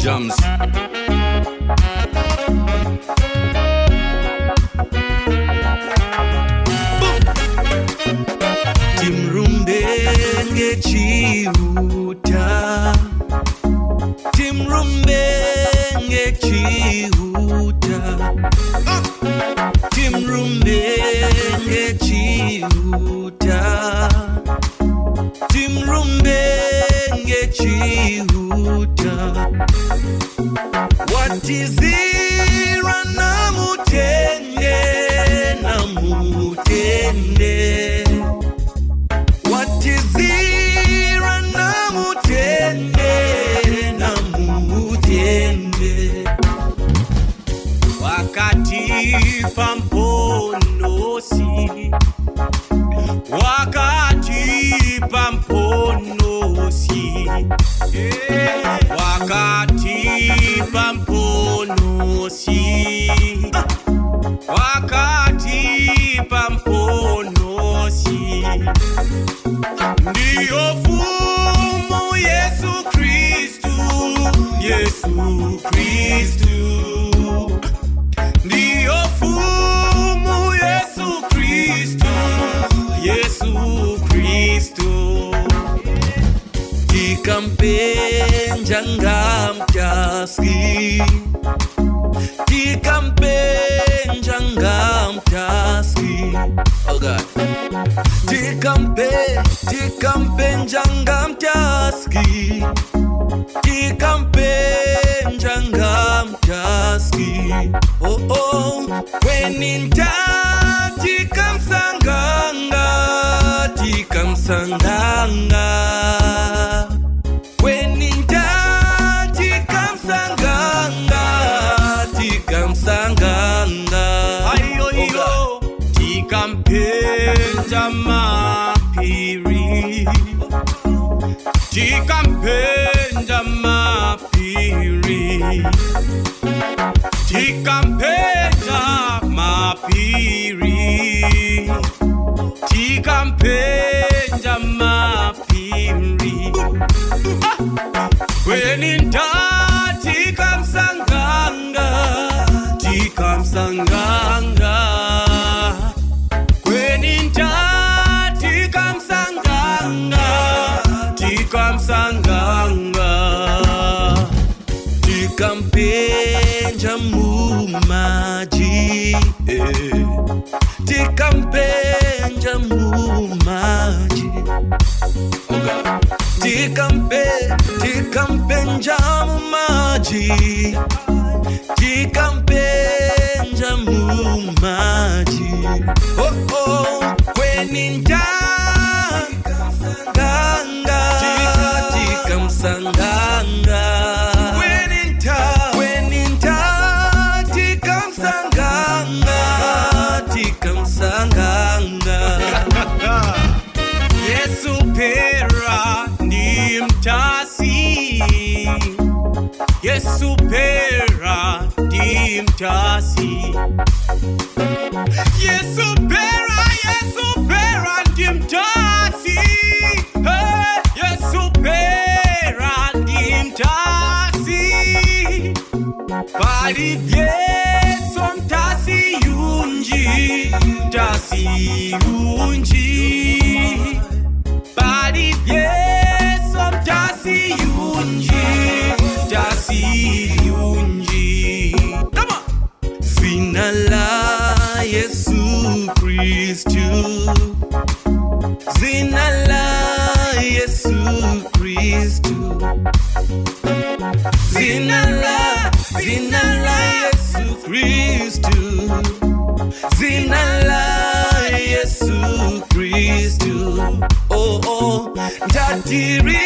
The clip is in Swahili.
Jams. Timrumbenge chihuta, timrumbenge chihuta, timrumbenge chihuta, timrumbenge chihuta. Watizira namutende, namutende. Watizira namutende, namutende. Wakati pamponosi, wakati pamponosi, wakati pamponosi, wakati pamponosi. Ndiyo fumo Yesu Kristu, Yesu Kristu. Ndiyo fumo Yesu Kristu, Yesu Kristu. Tikampenja ngamtaski, tikampenja ngamtaski. Oh God. Tikampenja ngamtaski, tikampenja ngamtaski. Oh oh, kweninta tikamsanganga, tikamsanganga. Kweninta tikamsanganga, tikamsanganga. Ayo yo, tikampenja mapiri, tikampenja mapiri, tikampenja mapiri, tikampenja mapiri. Kweninta tikamsanganga, tikamsanganga. Kweninta tikamsanganga, tikamsanganga. Tikampenja mumaji, tikampenja mumaji. Tikampenja mumaji, tikampenja mumaji. Oh oh, kweninta tikamsanganga, tikamsanganga. Kweninta tikamsanganga, tikamsanganga. Yesu pera ni mtasi, Yesu pera ni mtasi. Yesu pera ni mtasi. Hey, Yesu pera ni mtasi. Bali Yesu mtasi yunji, mtasi yunji. Bali Yesu mtasi yunji, mtasi yunji. Come on. Zina la Yesu Kristu, zina la Yesu Kristu. Zina la Yesu Kristu, zina la Yesu Kristu. Oh oh, ntatiri